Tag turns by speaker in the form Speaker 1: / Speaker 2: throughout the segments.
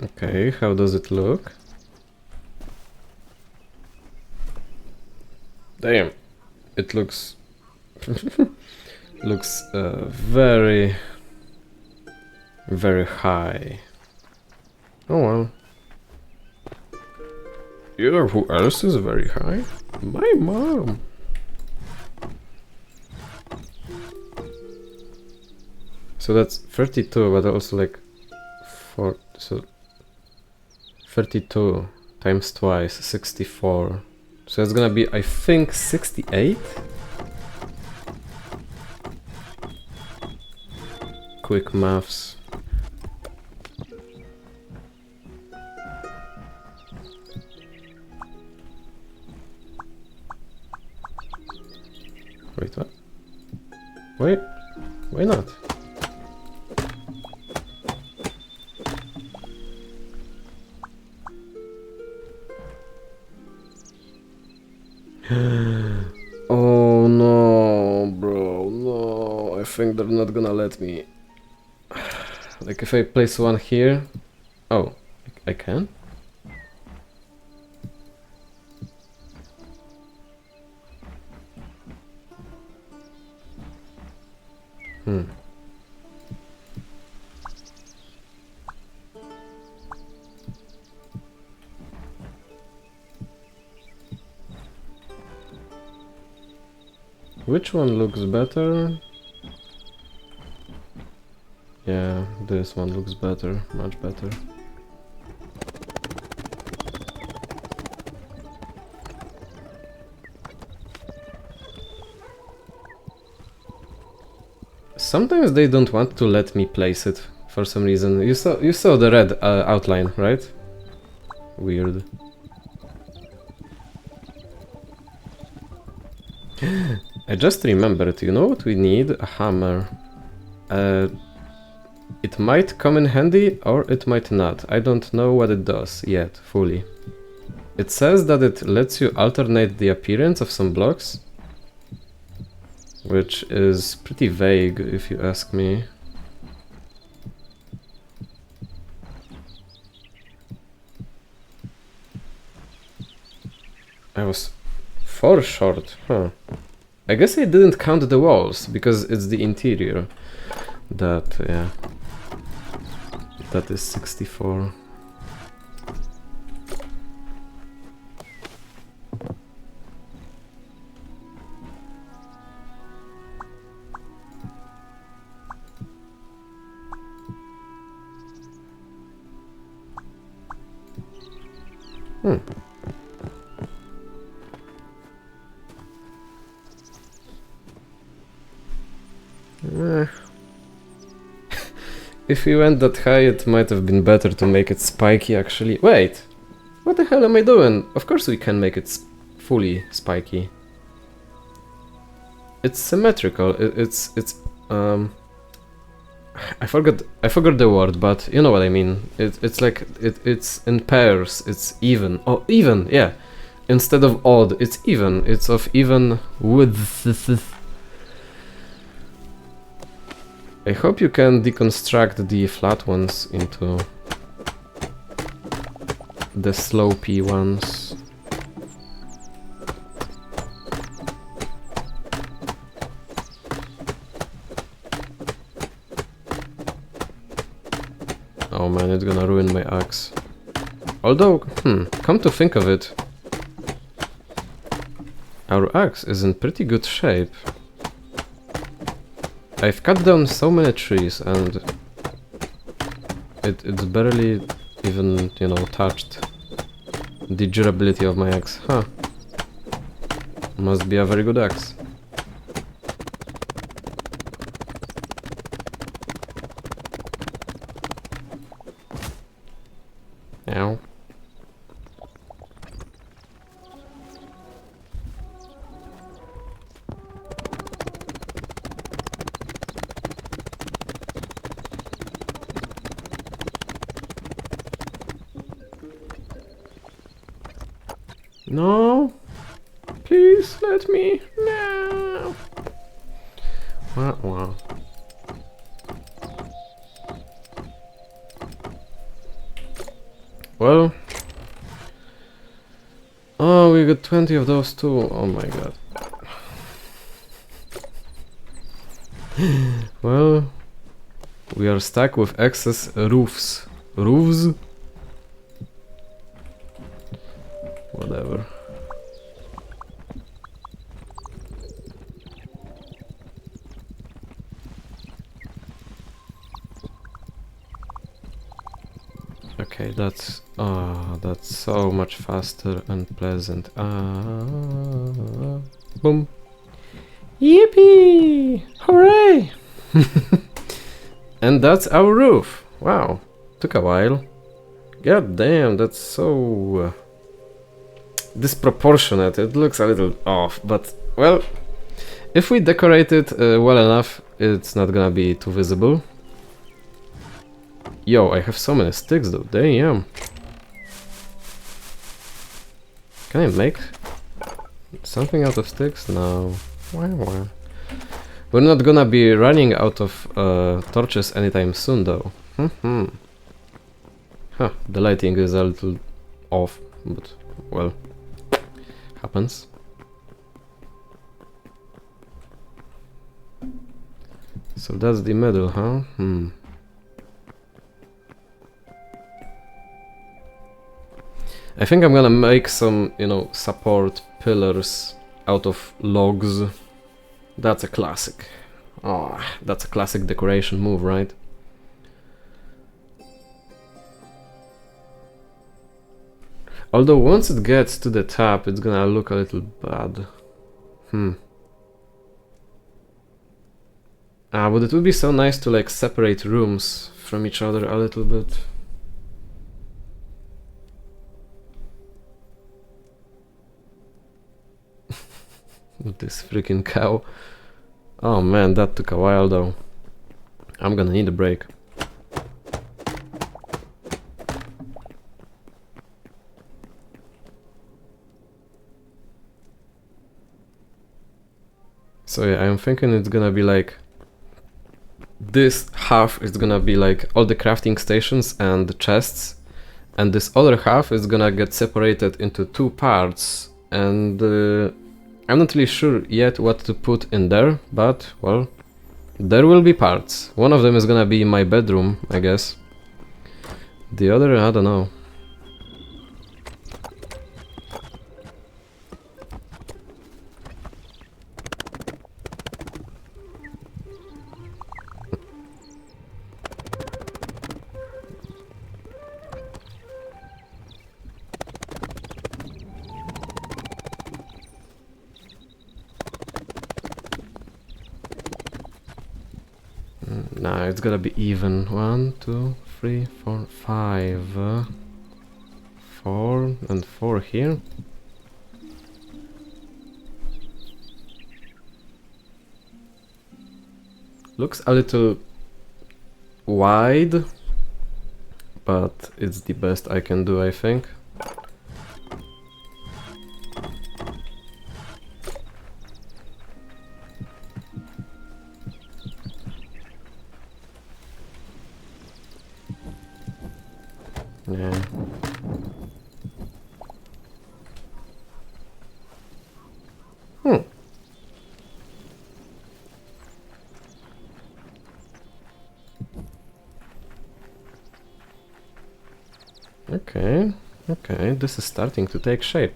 Speaker 1: Okay, how does it look? Damn, it looks looks very high. Oh well. You know who else is very high? My mom. So that's 32, but also like 4, so 32 times twice, 64. So it's gonna be, I think, 68? Quick maths. Wait, what? Wait, why not? Oh no, bro, no, I think they're not gonna let me. Like if I place one here... Oh, I can? Which one looks better? Yeah, this one looks better, much better. Sometimes they don't want to let me place it for some reason. You saw the red outline, right? Weird. I just remembered, you know what we need? A hammer. It might come in handy or it might not. I don't know what it does yet, fully. It says that it lets you alternate the appearance of some blocks, which is pretty vague if you ask me. I was 4 short, huh. I guess I didn't count the walls, because it's the interior. That, yeah. That is 64. If we went that high, it might have been better to make it spiky, actually. Wait! What the hell am I doing? Of course we can make it fully spiky. It's symmetrical. It's I forgot the word, but you know what I mean. It's like it's in pairs. It's even. Oh, even, yeah. Instead of odd, it's even. It's of even width. I hope you can deconstruct the flat ones into the slopey ones. Oh man, it's gonna ruin my axe. Although, come to think of it, our axe is in pretty good shape. I've cut down so many trees and it's barely even, you know, touched the durability of my axe. Huh. Must be a very good axe. Ow. No, please let me. No. Wah, wah. Well... Oh, we got 20 of those too. Oh my god. Well... We are stuck with excess roofs. Roofs? Whatever. Okay, that's so much faster and pleasant. Boom. Yippee! Hooray! And that's our roof. Wow, took a while. God damn, that's so disproportionate. It looks a little off, but well, if we decorate it well enough, it's not gonna be too visible. Yo, I have so many sticks though, damn. Can I make something out of sticks? No. Wow. We're not gonna be running out of torches anytime soon though. Huh, the lighting is a little off, but well, happens. So that's the middle, huh? I think I'm gonna make some, you know, support pillars out of logs. That's a classic. Oh, that's a classic decoration move, right? Although once it gets to the top, it's gonna look a little bad. But it would be so nice to like separate rooms from each other a little bit. This freaking cow. Oh man, that took a while though. I'm gonna need a break. So yeah, I'm thinking it's gonna be like... This half is gonna be like all the crafting stations and the chests. And this other half is gonna get separated into two parts. And I'm not really sure yet what to put in there, but well, there will be parts. One of them is gonna be my bedroom, I guess. The other, I don't know. Nah, it's gotta be even. 1, 2, 3, 4, 5. 4 and 4 here. Looks a little wide, but it's the best I can do, I think. Yeah. Okay, this is starting to take shape.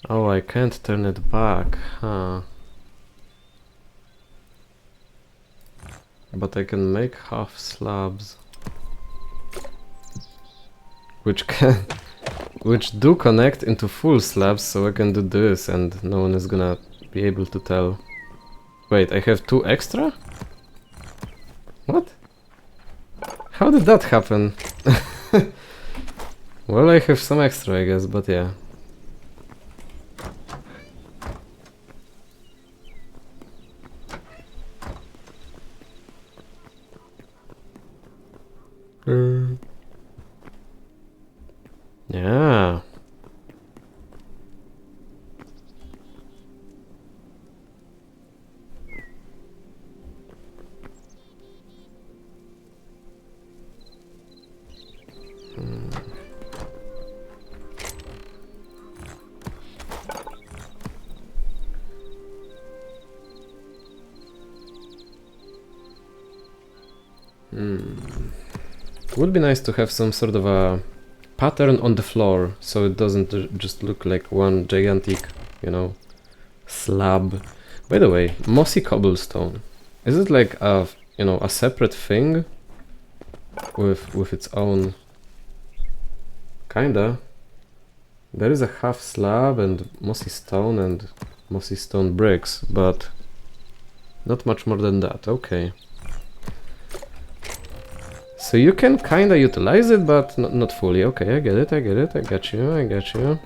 Speaker 1: Oh, I can't turn it back, huh? But I can make half slabs. Which do connect into full slabs, so I can do this and no one is gonna be able to tell. Wait, I have 2 extra? What? How did that happen? Well, I have some extra, I guess, but yeah. Would be nice to have some sort of a pattern on the floor, so it doesn't just look like one gigantic, you know, slab. By the way, mossy cobblestone. Is it like a, you know, a separate thing with its own? Kinda. There is a half slab and mossy stone bricks, but not much more than that. Okay. So you can kinda utilize it, but not fully. Okay, I get it, I got you.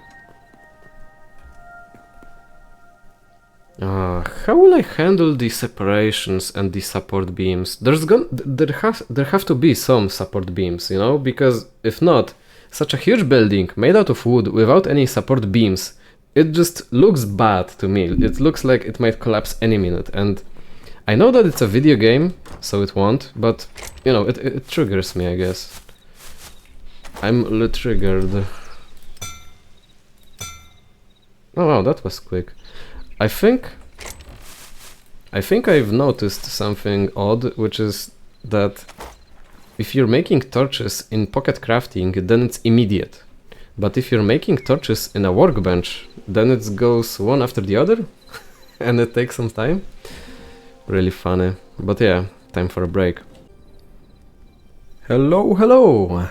Speaker 1: How will I handle the separations and the support beams? There have to be some support beams, you know, because if not, such a huge building made out of wood without any support beams, it just looks bad to me. It looks like it might collapse any minute, and I know that it's a video game, so it won't, but, you know, it triggers me, I guess. I'm a little triggered. Oh wow, that was quick. I think I've noticed something odd, which is that if you're making torches in pocket crafting, then it's immediate. But if you're making torches in a workbench, then it goes one after the other, and it takes some time. Really funny. But yeah, time for a break. Hello!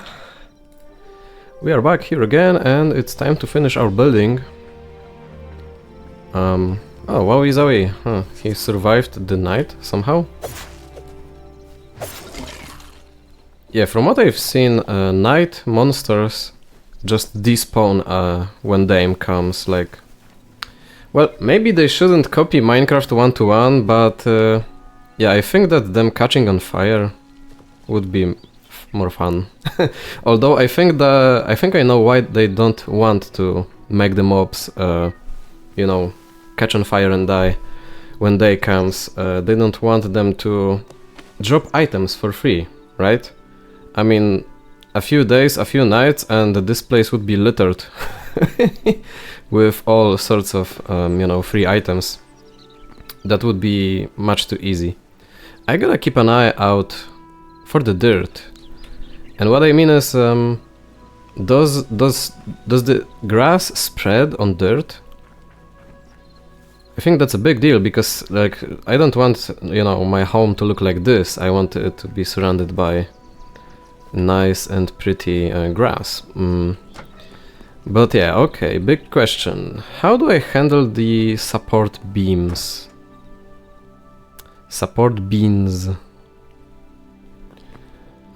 Speaker 1: We are back here again, and it's time to finish our building. Oh, wowie zowie. Huh, he survived the night somehow. Yeah, from what I've seen, night monsters just despawn when daytime comes, like... Well, maybe they shouldn't copy Minecraft one-to-one, but yeah, I think that them catching on fire would be more fun. Although I think I know why they don't want to make the mobs, you know, catch on fire and die when day comes. They don't want them to drop items for free, right? I mean, a few days, a few nights, and this place would be littered with all sorts of, you know, free items. That would be much too easy. I gotta keep an eye out for the dirt. And what I mean is, does the grass spread on dirt? I think that's a big deal, because, like, I don't want, you know, my home to look like this. I want it to be surrounded by nice and pretty grass. But yeah, okay, big question. How do I handle the support beams? Support beams.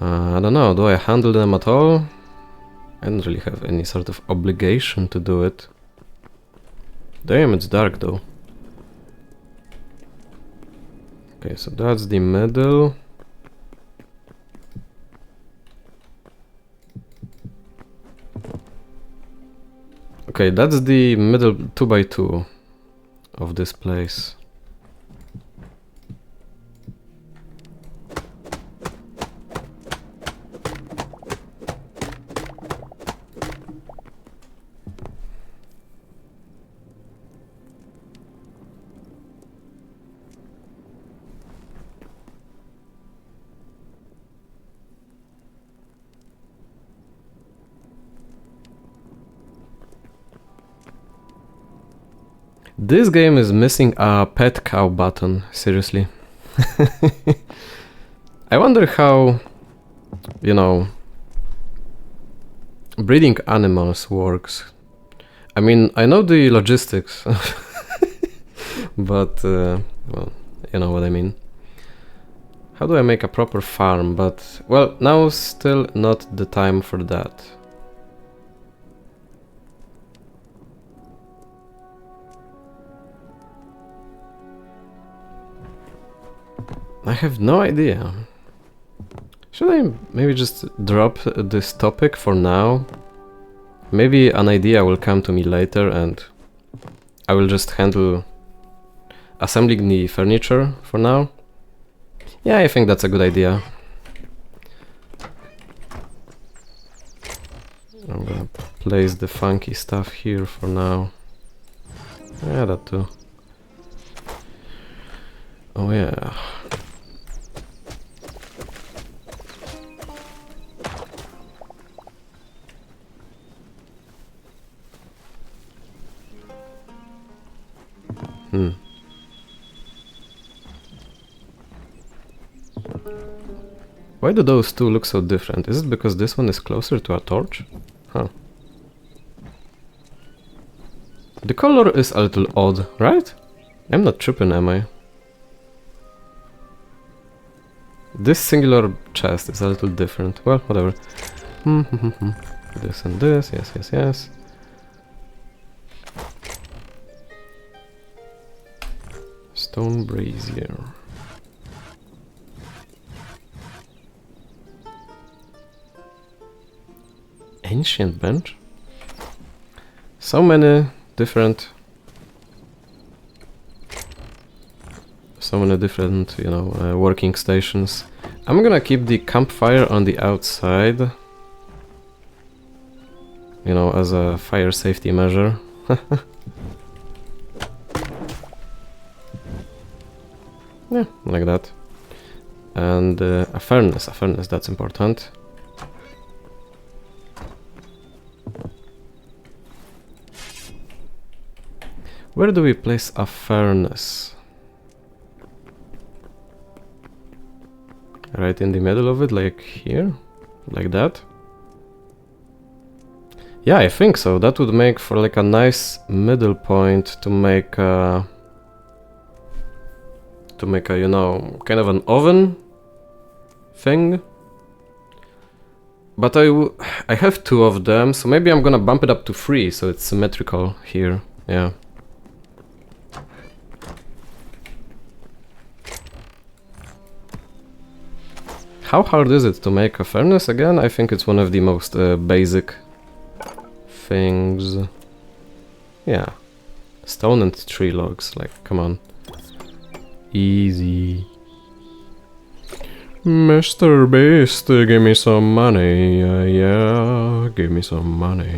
Speaker 1: I don't know, do I handle them at all? I don't really have any sort of obligation to do it. Damn, it's dark though. Okay, so that's the middle. Okay, that's the middle 2x2 of this place. This game is missing a pet cow button, seriously. I wonder how, you know, breeding animals works. I mean, I know the logistics, but, well, you know what I mean. How do I make a proper farm? But, well, now still not the time for that. I have no idea. Should I maybe just drop this topic for now? Maybe an idea will come to me later and I will just handle assembling the furniture for now. Yeah, I think that's a good idea. I'm gonna place the funky stuff here for now. Yeah, that too. Oh yeah. Why do those two look so different? Is it because this one is closer to a torch? Huh. The color is a little odd, right? I'm not tripping, am I? This singular chest is a little different. Well, whatever. This and this, yes, yes, yes. Stone brazier. Ancient bench? So many different... you know, working stations. I'm gonna keep the campfire on the outside. You know, as a fire safety measure. Yeah, like that. And a furnace, that's important. Where do we place a furnace? Right in the middle of it, like here? Like that? Yeah, I think so. That would make for like a nice middle point to make a, you know, kind of an oven thing. But I have two of them, so maybe I'm gonna bump it up to 3 so it's symmetrical here. Yeah. How hard is it to make a furnace again? I think it's one of the most basic things. Yeah. Stone and tree logs, like, come on. Easy. Mr. Beast, give me some money. Yeah, give me some money.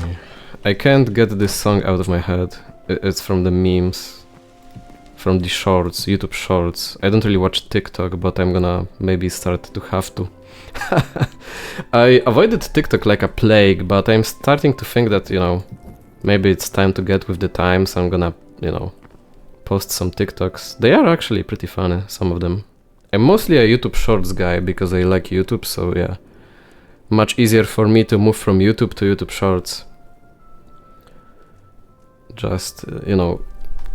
Speaker 1: I can't get this song out of my head. It's from the memes. From the shorts, YouTube shorts. I don't really watch TikTok, but I'm gonna maybe start to have to. I avoided TikTok like a plague, but I'm starting to think that, you know, maybe it's time to get with the times. I'm gonna, you know, post some TikToks. They are actually pretty funny, some of them. I'm mostly a YouTube shorts guy because I like YouTube, so yeah. Much easier for me to move from YouTube to YouTube shorts. Just, you know,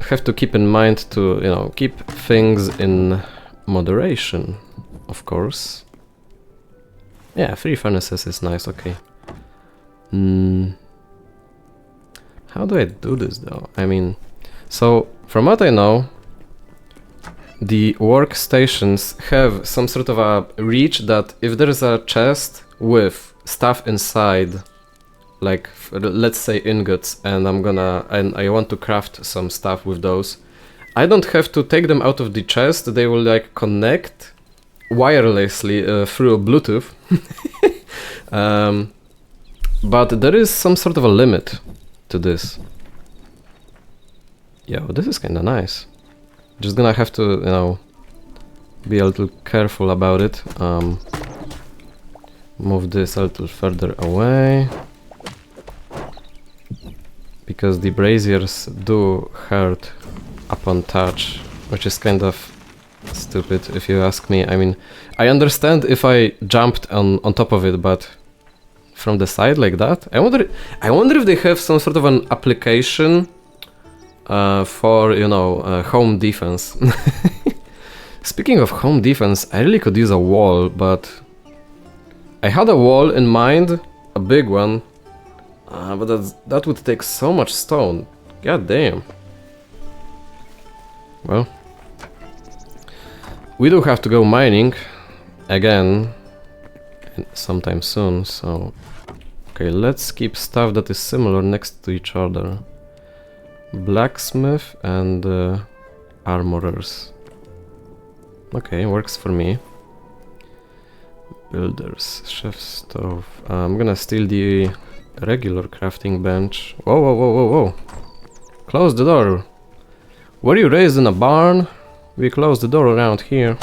Speaker 1: have to keep in mind to, you know, keep things in moderation, of course. Yeah, 3 furnaces is nice, okay. How do I do this though? I mean, so from what I know, the workstations have some sort of a reach that if there is a chest with stuff inside, like let's say ingots, and I want to craft some stuff with those, I don't have to take them out of the chest. They will like connect wirelessly through Bluetooth. But there is some sort of a limit to this. Yeah, well, this is kind of nice. Just gonna have to, you know, be a little careful about it. Move this a little further away, because the braziers do hurt upon touch, which is kind of stupid if you ask me. I mean, I understand if I jumped on top of it, but from the side like that? I wonder if they have some sort of an application for, you know, home defense. Speaking of home defense, I really could use a wall, but I had a wall in mind, a big one, but that would take so much stone. God damn. Well, we do have to go mining again sometime soon, so okay, let's keep stuff that is similar next to each other. Blacksmith and armorers. Okay, works for me. Builders, chef stove. I'm gonna steal the regular crafting bench. Whoa, whoa, whoa, whoa, whoa. Close the door. Were you raised in a barn? We close the door around here.